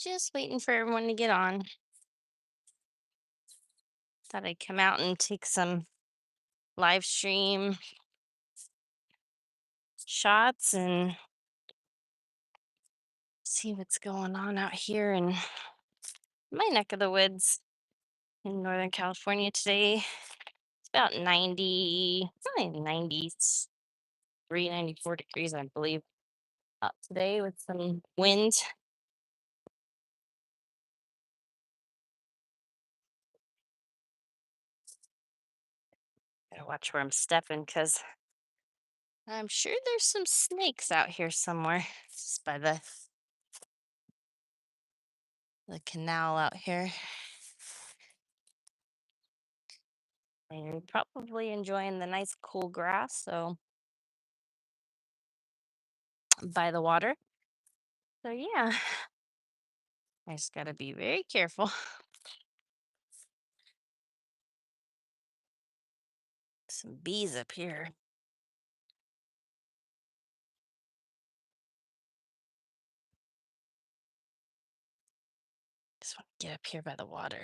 Just waiting for everyone to get on. Thought I'd come out and take some live stream shots and see what's going on out here in my neck of the woods in Northern California today. It's about 90, it's only 93, 94 degrees, I believe, up today with some wind. Gotta watch where I'm stepping because I'm sure there's some snakes out here somewhere. Just by the canal out here. And you're probably enjoying the nice cool grass, so by the water. So yeah, I just gotta be very careful. Some bees up here. Just want to get up here by the water.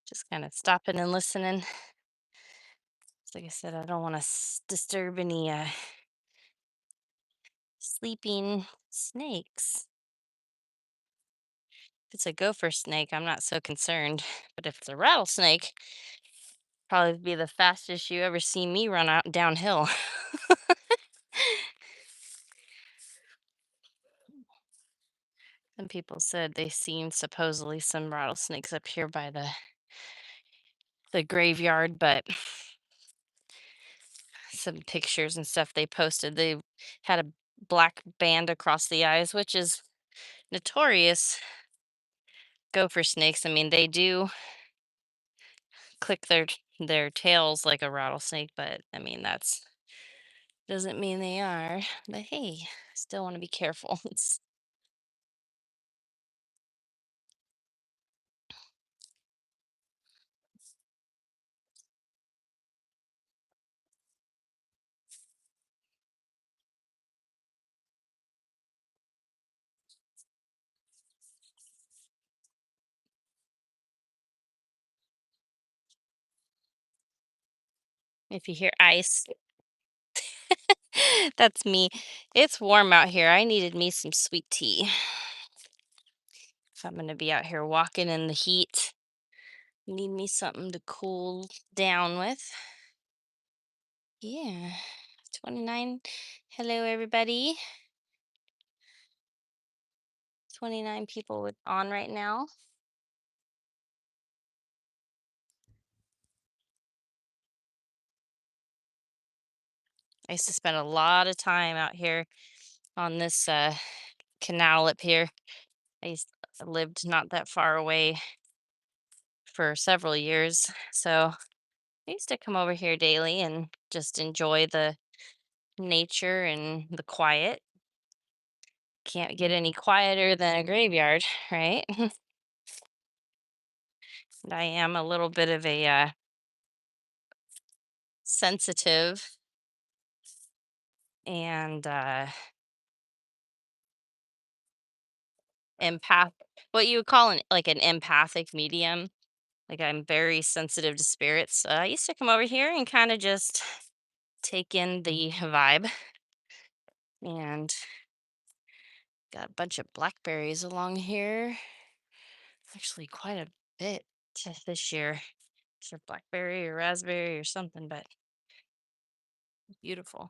Just kind of stopping and listening. Like I said, I don't want to disturb any sleeping snakes. If it's a gopher snake, I'm not so concerned. But if it's a rattlesnake, probably be the fastest you ever see me run out downhill. Some people said they seen supposedly some rattlesnakes up here by the graveyard, but some pictures and stuff they posted, they had a black band across the eyes, which is notorious gopher snakes. I mean, they do click their tails like a rattlesnake, but I mean that's doesn't mean they are. But hey, still want to be careful. If you hear ice, that's me. It's warm out here. I needed me some sweet tea. If I'm gonna be out here walking in the heat, need me something to cool down with. Yeah. 29. Hello, everybody. 29 people on right now. I used to spend a lot of time out here on this canal up here. I lived not that far away for several years. So I used to come over here daily and just enjoy the nature and the quiet. Can't get any quieter than a graveyard, right? And I am a little bit of a sensitive and empath, what you would call like an empathic medium. Like I'm very sensitive to spirits. I used to come over here and kind of just take in the vibe, and got a bunch of blackberries along here. Actually, quite a bit this year. Sure, blackberry or raspberry or something, but beautiful.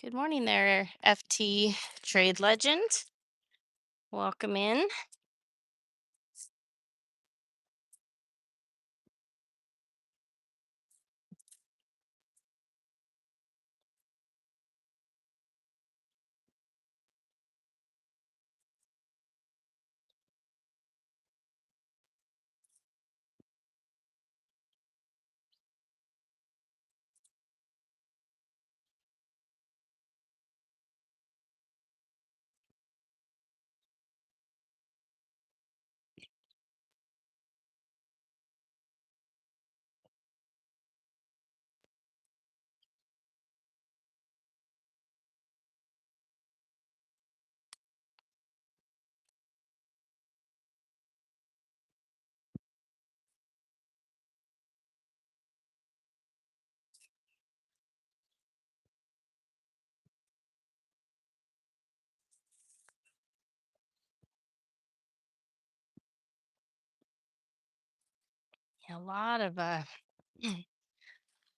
Good morning there, FT Trade Legend. Welcome in. A lot of a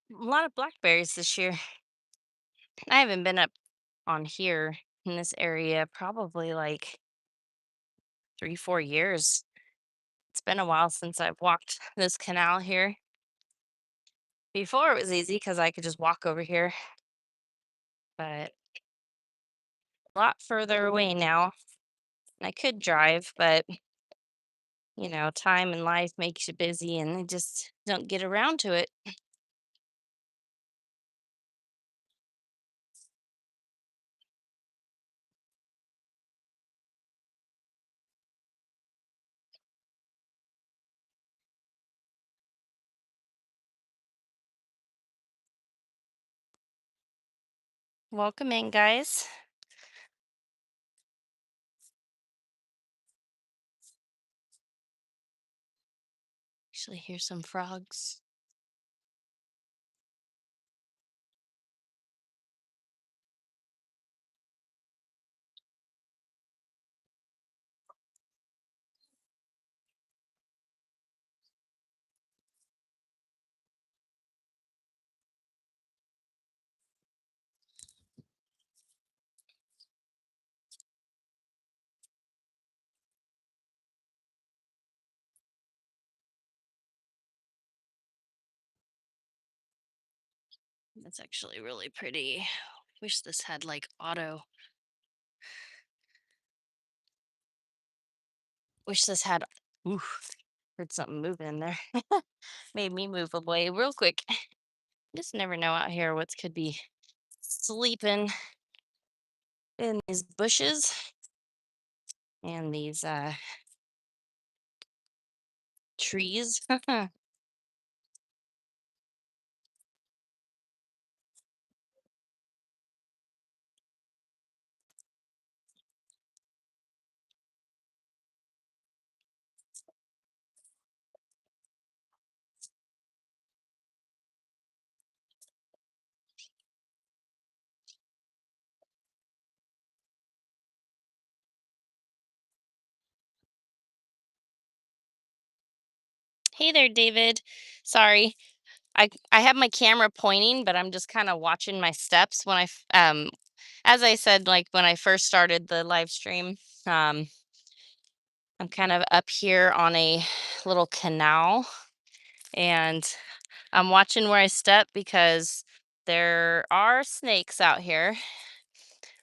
lot of blackberries this year. I haven't been up on here in this area probably like 3, 4 years. It's been a while since I've walked this canal here. Before it was easy because I could just walk over here, but a lot further away now. I could drive, but time and life makes you busy and I just don't get around to it. Welcome in, guys. Actually, hear some frogs. That's actually really pretty. Wish this had like auto. Wish this had. Ooh, heard something moving in there. Made me move away real quick. Just never know out here what could be sleeping in these bushes and these trees. Hey there, David. Sorry, I have my camera pointing, but I'm just kind of watching my steps when as I said, like when I first started the live stream. Um, I'm kind of up here on a little canal, and I'm watching where I step because there are snakes out here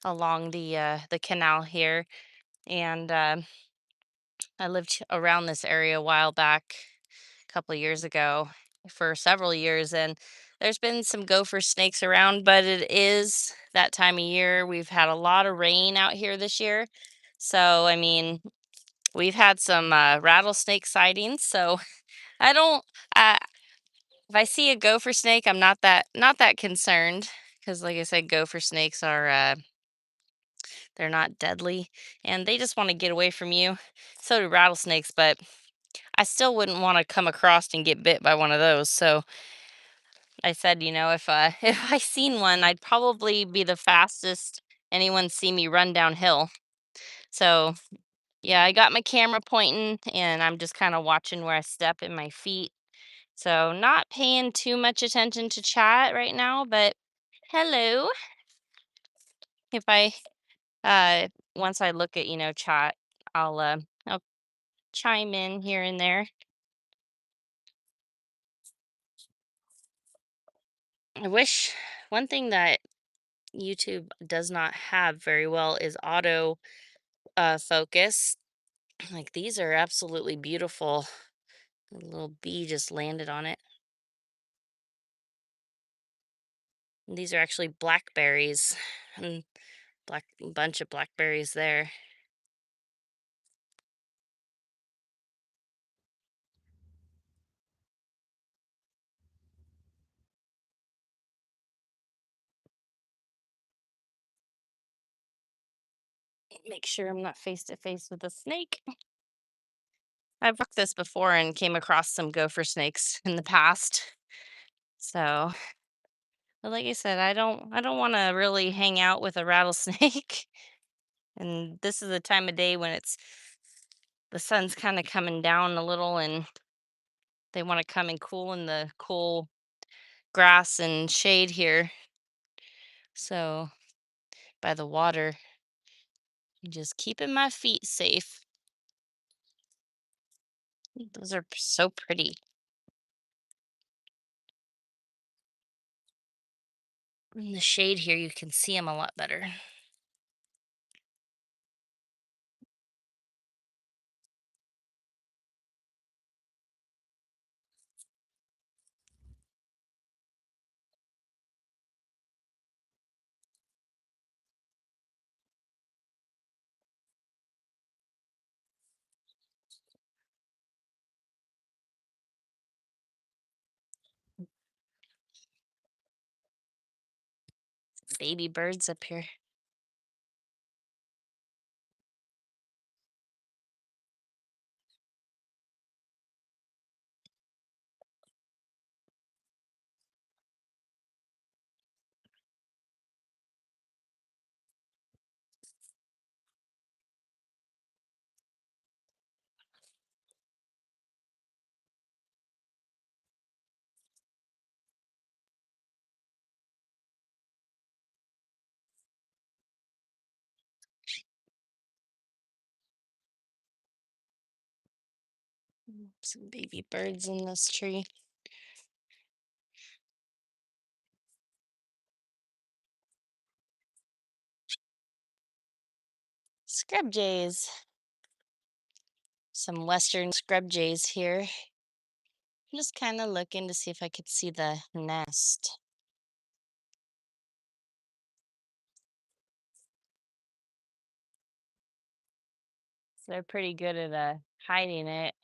along the canal here, and I lived around this area a while back, a couple of years ago, for several years, and there's been some gopher snakes around, but it is that time of year. We've had a lot of rain out here this year. So, I mean, we've had some rattlesnake sightings. So, I don't, uh, if I see a gopher snake, I'm not that concerned because, like I said, gopher snakes are, they're not deadly and they just want to get away from you. So do rattlesnakes, but I still wouldn't want to come across and get bit by one of those. So I said, if if I seen one, I'd probably be the fastest anyone see me run downhill. So yeah, I got my camera pointing and I'm just kind of watching where I step in my feet. So not paying too much attention to chat right now, but hello. If I once I look at, chat, I'll chime in here and there. I wish one thing that YouTube does not have very well is auto focus. Like these are absolutely beautiful. A little bee just landed on it. And these are actually blackberries. And black bunch of blackberries there. Make sure I'm not face to face with a snake. I've walked this before and came across some gopher snakes in the past. So, but like I said, I don't want to really hang out with a rattlesnake. And this is the time of day when the sun's kind of coming down a little and They want to come and cool in the cool grass and shade here. So by the water, just keeping my feet safe. Those are so pretty. In the shade here, you can see them a lot better. Baby birds up here. Some baby birds in this tree. Scrub jays. Some western scrub jays here. I'm just kind of looking to see if I could see the nest. So they're pretty good at hiding it.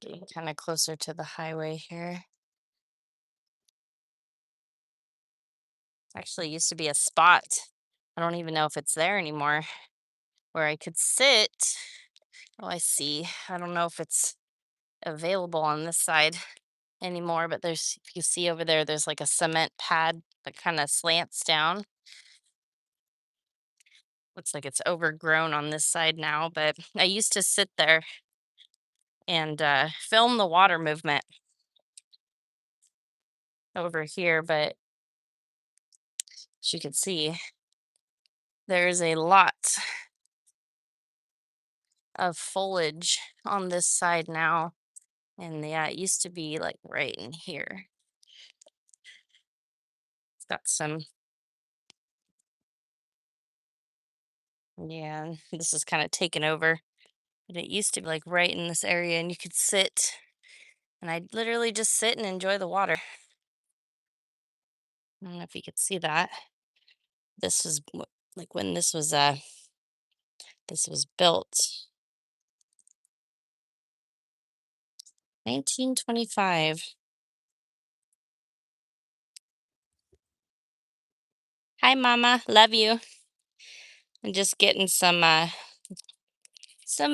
Getting kind of closer to the highway here. Actually used to be a spot. I don't even know if it's there anymore where I could sit. Oh, I see. I don't know if it's available on this side anymore, but there's, if you see over there, there's like a cement pad that kind of slants down. Looks like it's overgrown on this side now, but I used to sit there and film the water movement over here. But as you can see, there's a lot of foliage on this side now. And yeah, it used to be like right in here. It's got some, yeah, this is kind of taken over. But it used to be like right in this area, and you could sit, and I'd literally just sit and enjoy the water. I don't know if you could see that. This was like when this was built, 1925. Hi, Mama. Love you. I'm just getting some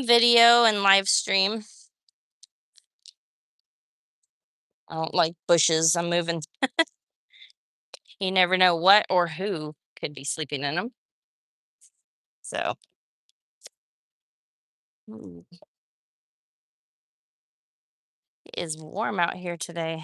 video and live stream. I don't like bushes. I'm moving. You never know what or who could be sleeping in them. So, ooh, it is warm out here today.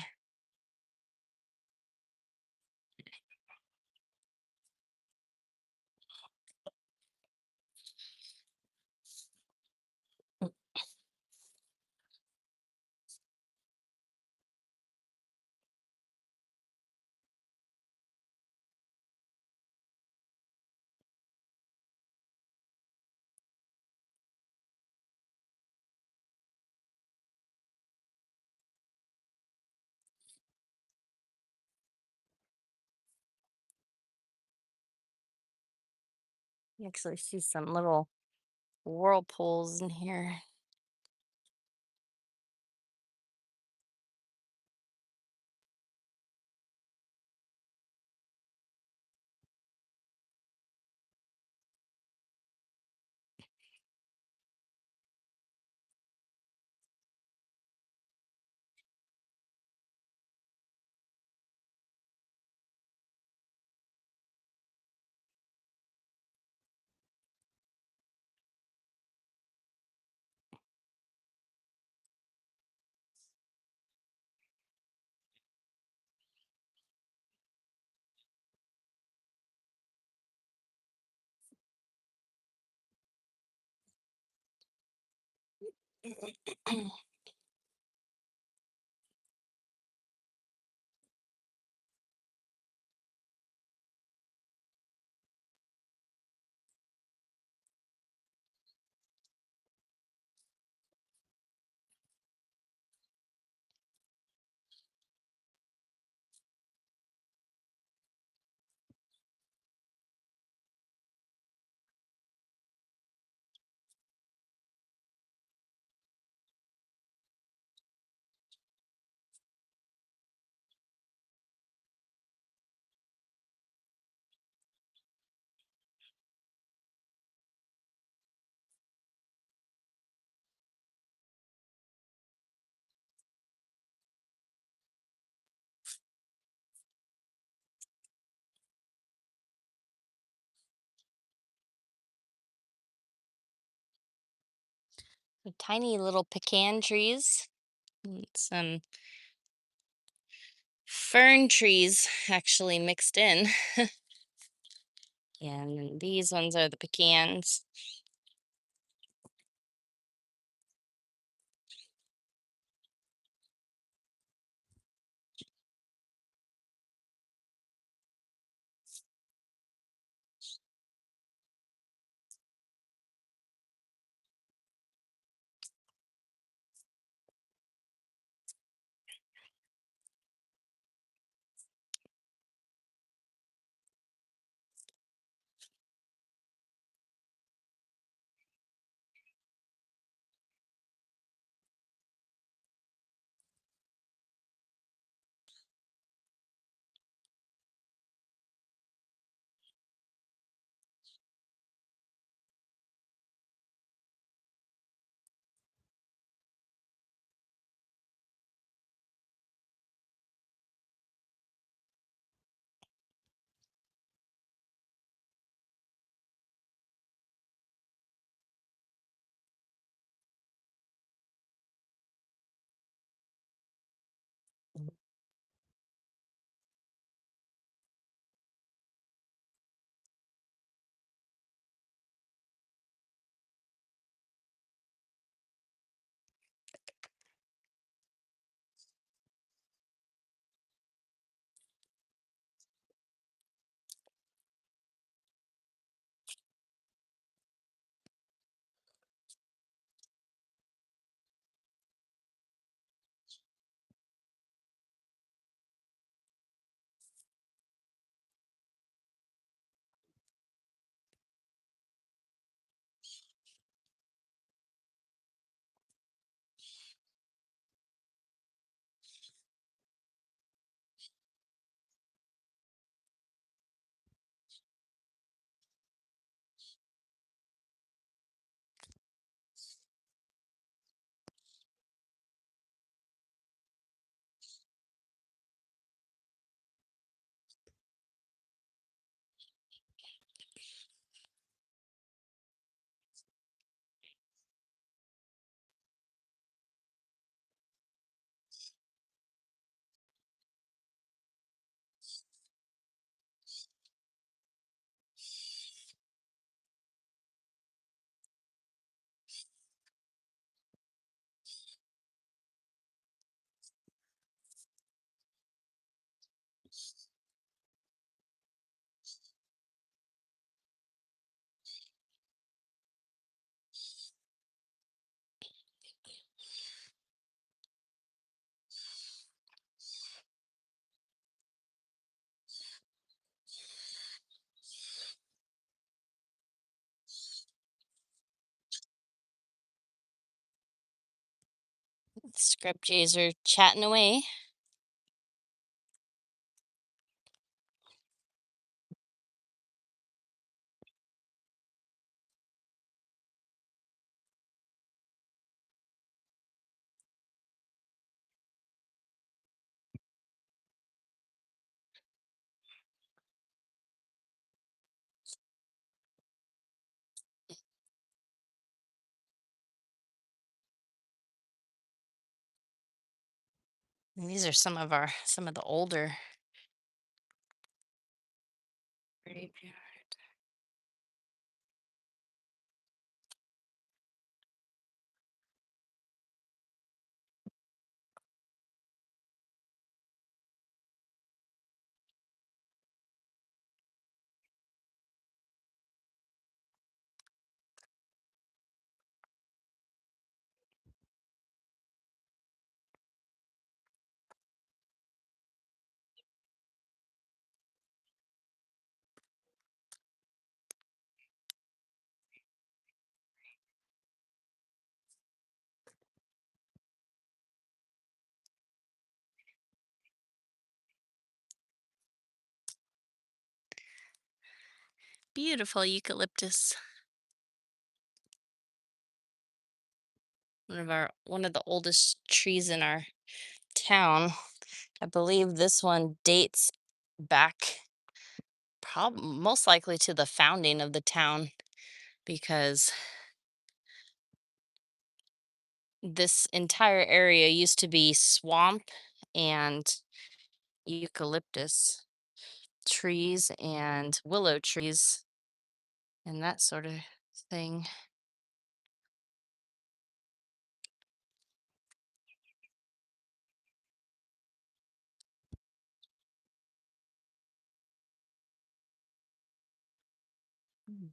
You actually see some little whirlpools in here. So tiny little pecan trees, and some fern trees actually mixed in. And then these ones are the pecans. Scrub jays are chatting away. And these are some of the older graveyard. Beautiful eucalyptus. One of the oldest trees in our town. I believe this one dates back most likely to the founding of the town because this entire area used to be swamp and eucalyptus trees and willow trees and that sort of thing. Mm.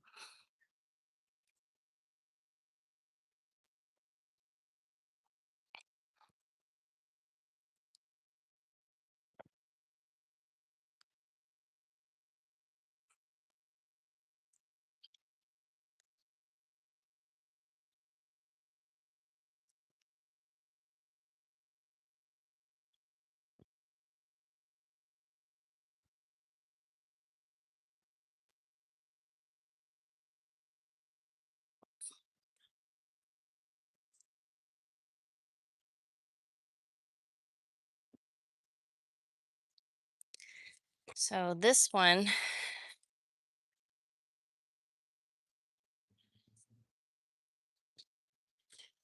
So this one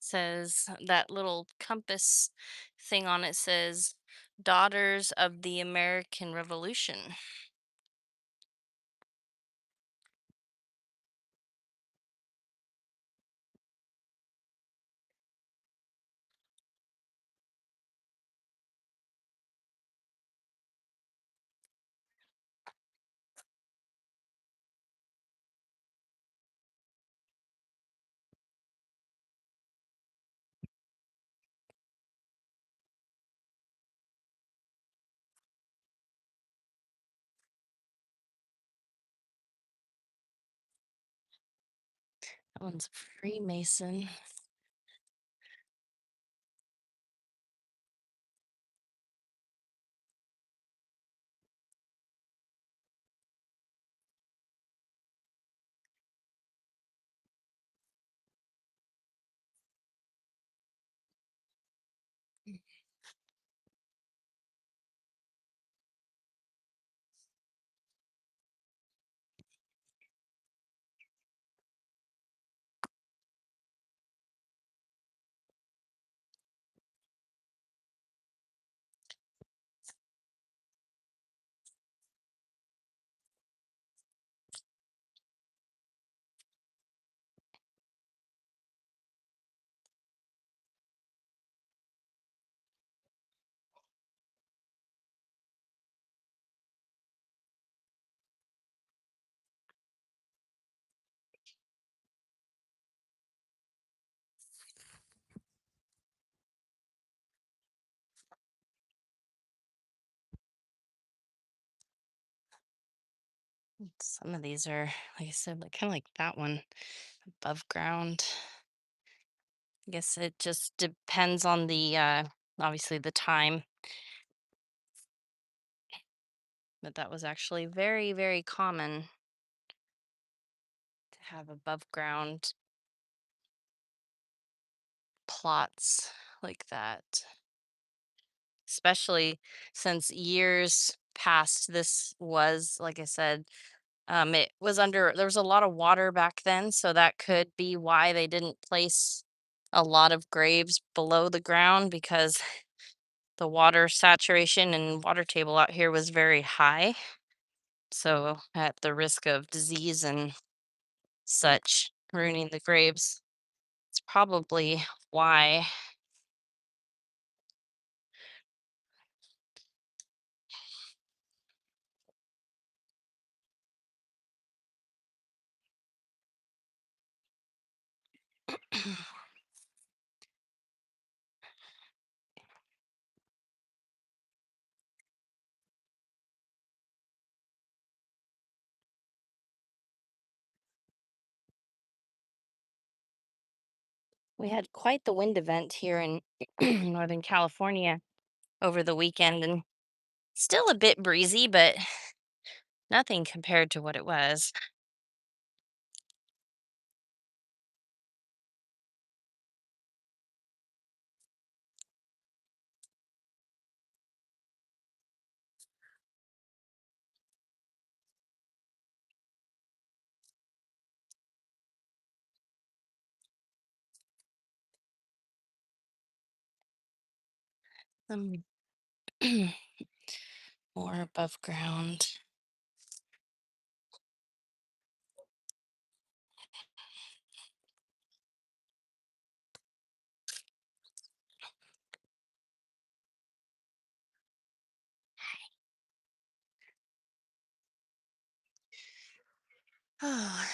says that little compass thing on it says Daughters of the American Revolution. That one's Freemason. Some of these are, like I said, like kind of like that one above ground. I guess it just depends on the obviously the time, but that was actually very, very common to have above ground plots like that. Especially since years past this was, like I said, it was under there was a lot of water back then, so that could be why they didn't place a lot of graves below the ground because the water saturation and water table out here was very high. So at the risk of disease and such ruining the graves, it's probably why. We had quite the wind event here in Northern California over the weekend, and still a bit breezy, but nothing compared to what it was. Um, more above ground. Oh,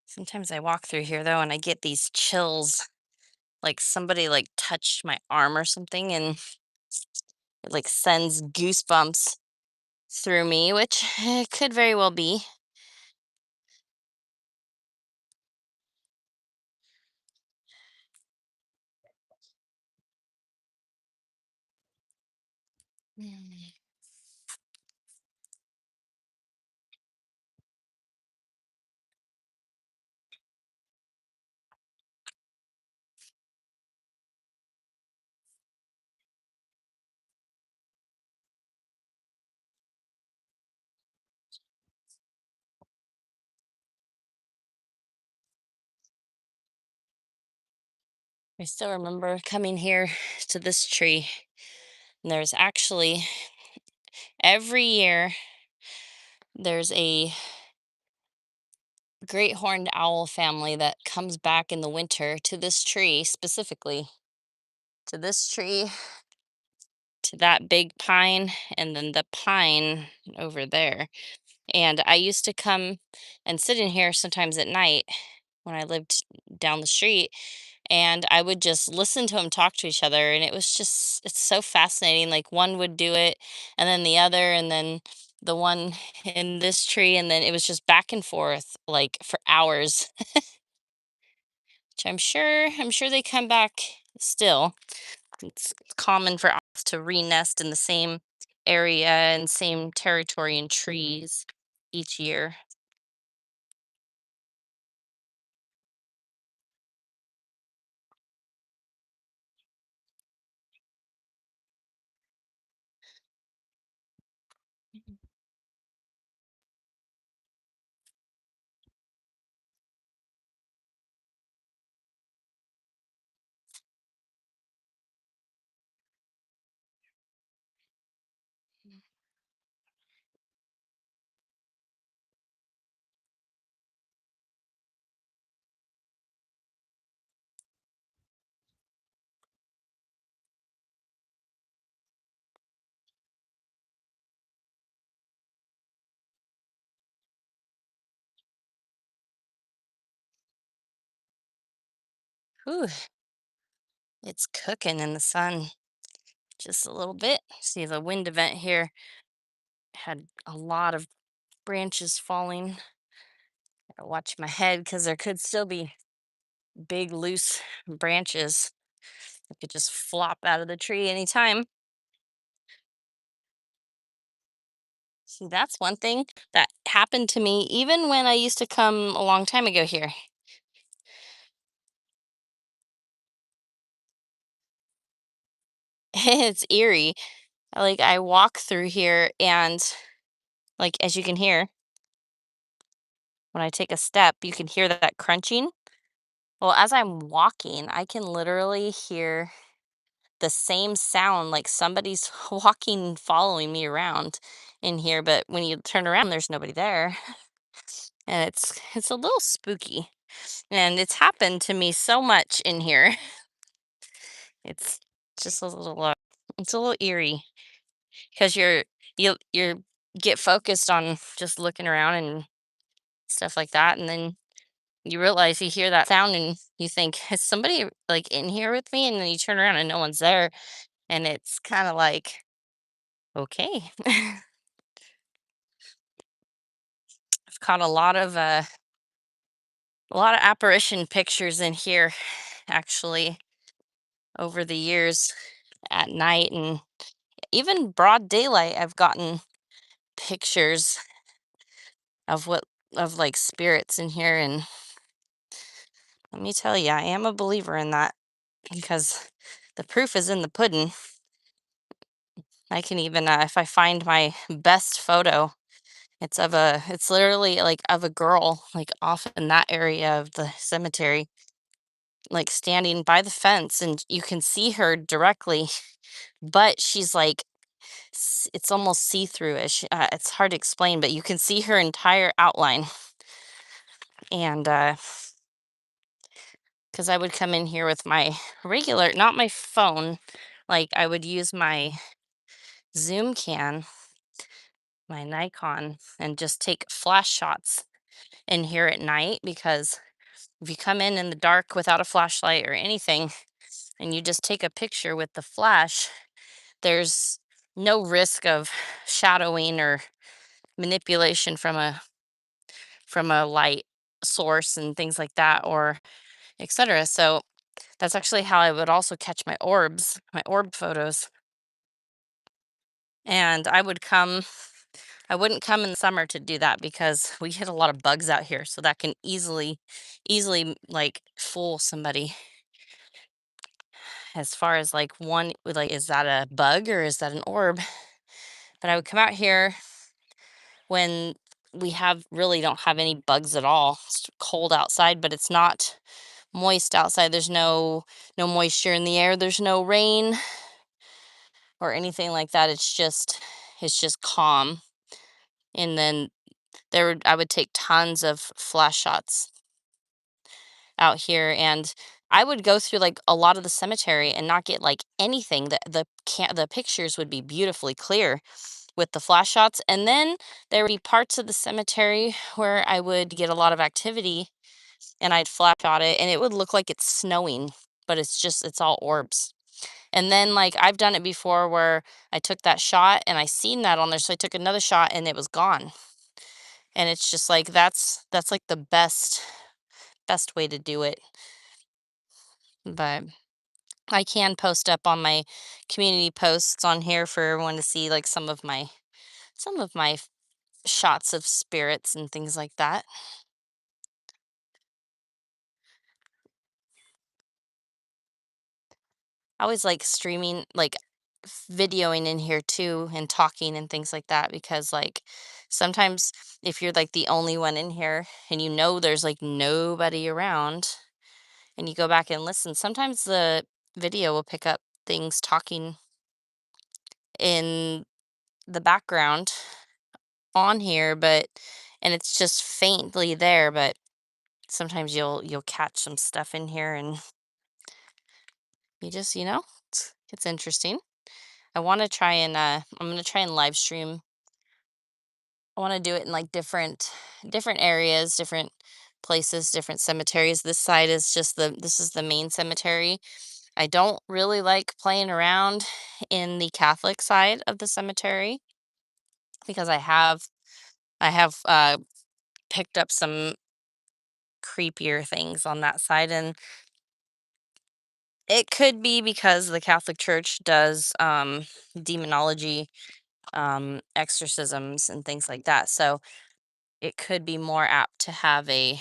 sometimes I walk through here though, and I get these chills, like somebody like touched my arm or something, and it like sends goosebumps through me, which could very well be. Mm. I still remember coming here to this tree, and there's actually every year there's a great horned owl family that comes back in the winter to this tree specifically, to this tree, to that big pine, and then the pine over there. And I used to come and sit in here sometimes at night when I lived down the street, and I would just listen to them talk to each other. And it was just, it's so fascinating. Like one would do it, and then the other, and then the one in this tree, and then it was just back and forth like for hours, which I'm sure they come back still. It's common for owls to re-nest in the same area and same territory and trees each year. Whew, it's cooking in the sun just a little bit. See the wind event here had a lot of branches falling. Gotta watch my head because there could still be big loose branches that could just flop out of the tree anytime. See, that's one thing that happened to me even when I used to come a long time ago here. It's eerie. Like I walk through here and like as you can hear, when I take a step, you can hear that crunching. Well, as I'm walking, I can literally hear the same sound like somebody's walking, following me around in here, but when you turn around, there's nobody there. And it's a little spooky. And it's happened to me so much in here. It's just a little it's a little eerie because you get focused on just looking around and stuff like that, and then you realize you hear that sound and you think, "Is somebody, like, in here with me?" And then you turn around and no one's there, and it's kinda like, "Okay." I've caught a lot of apparition pictures in here, actually, over the years at night, and even broad daylight, I've gotten pictures of like, spirits in here, and let me tell you, I am a believer in that because the proof is in the pudding. I can even, if I find my best photo, it's literally like of a girl, like off in that area of the cemetery, like standing by the fence, and you can see her directly, but she's like, it's almost see through-ish. It's hard to explain, but you can see her entire outline. And because I would come in here with my regular, not my phone, like I would use my Zoom can, my Nikon, and just take flash shots in here at night because if you come in the dark without a flashlight or anything and you just take a picture with the flash, there's no risk of shadowing or manipulation from a light source and things like that or etc. So that's actually how I would also catch my orbs, my orb photos. And I wouldn't come in the summer to do that because we hit a lot of bugs out here, so that can easily like fool somebody as far as like one like is that a bug or is that an orb? But I would come out here when we have really don't have any bugs at all. It's cold outside, but it's not moist outside. There's no moisture in the air. There's no rain or anything like that. It's just calm. And then I would take tons of flash shots out here, and I would go through like a lot of the cemetery and not get like anything. The pictures would be beautifully clear with the flash shots, and then there would be parts of the cemetery where I would get a lot of activity and I'd flash shot it and it would look like it's snowing, but it's all orbs. And then like I've done it before where I took that shot and I seen that on there, so I took another shot and it was gone. And it's just like that's like the best way to do it. But I can post up on my community posts on here for everyone to see like some of my shots of spirits and things like that. I always like streaming, like videoing in here too and talking and things like that because like sometimes if you're like the only one in here and you know there's like nobody around and you go back and listen, sometimes the video will pick up things talking in the background on here, but and it's just faintly there, but sometimes you'll catch some stuff in here and you just, it's interesting. I want to try and I'm going to try and live stream. I want to do it in like different areas, different places, different cemeteries. This side is just this is the main cemetery. I don't really like playing around in the Catholic side of the cemetery because I have picked up some creepier things on that side. And it could be because the Catholic Church does demonology, exorcisms, and things like that. So it could be more apt to have a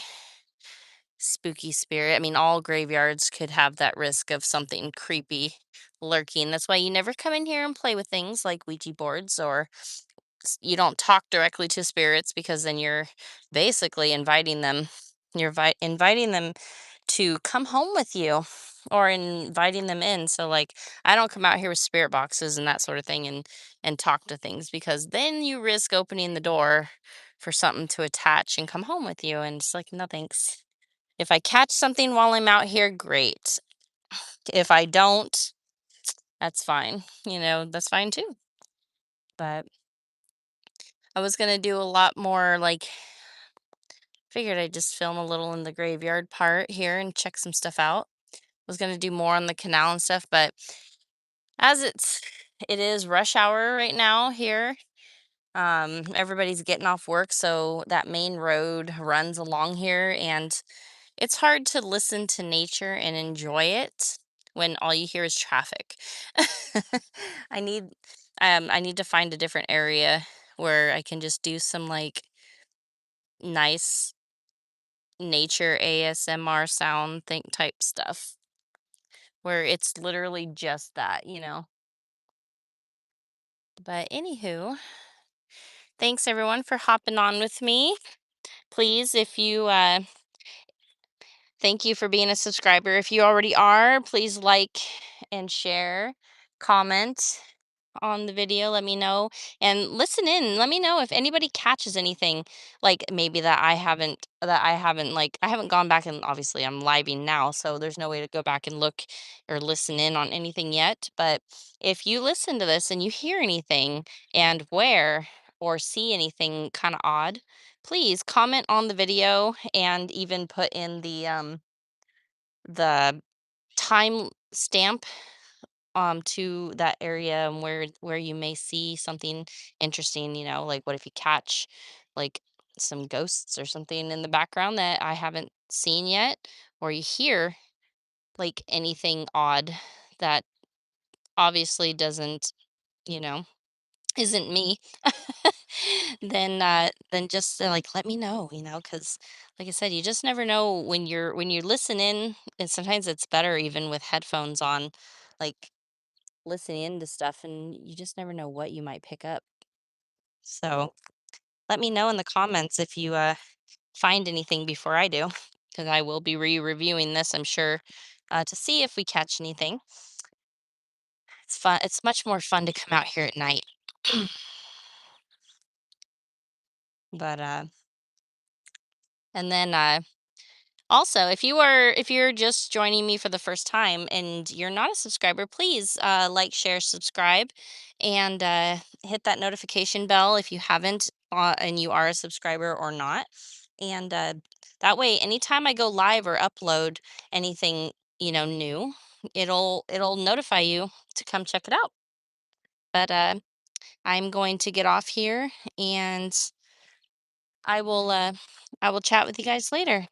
spooky spirit. I mean, all graveyards could have that risk of something creepy lurking. That's why you never come in here and play with things like Ouija boards, or you don't talk directly to spirits, because then you're basically inviting them. You're inviting them to come home with you, or inviting them in. So like, I don't come out here with spirit boxes and that sort of thing and talk to things, because then you risk opening the door for something to attach and come home with you, and it's like, no thanks. If I catch something while I'm out here, great. If I don't, that's fine. That's fine too. But I was going to do a lot more, like, figured I'd just film a little in the graveyard part here and check some stuff out. Was going to do more on the canal and stuff, but as it is rush hour right now here. Everybody's getting off work, so that main road runs along here, and it's hard to listen to nature and enjoy it when all you hear is traffic. I need I need to find a different area where I can just do some, like, nice nature ASMR sound think type stuff, where it's literally just that. But anywho, thanks everyone for hopping on with me. Please, if you thank you for being a subscriber. If you already are, please like and share, comment on the video. Let me know, and listen in. Let me know if anybody catches anything, like maybe that I haven't, like, I haven't gone back, and obviously I'm living now, so there's no way to go back and look or listen in on anything yet. But if you listen to this and you hear anything, and where, or see anything kind of odd, please comment on the video, and even put in the time stamp to that area, and where you may see something interesting. Like, what if you catch, like, some ghosts or something in the background that I haven't seen yet, or you hear, like, anything odd that obviously doesn't, you know isn't me. Then just, like, let me know, because, like I said, you just never know when you're listening. And sometimes it's better even with headphones on, like, listening into stuff, and you just never know what you might pick up. So let me know in the comments if you find anything before I do, because I will be reviewing this, I'm sure, to see if we catch anything. It's fun. It's much more fun to come out here at night. But and then also, if you're just joining me for the first time and you're not a subscriber, please like, share, subscribe, and hit that notification bell if you haven't, and you are a subscriber or not. And that way, anytime I go live or upload anything, new, it'll notify you to come check it out. But I'm going to get off here, and I will chat with you guys later.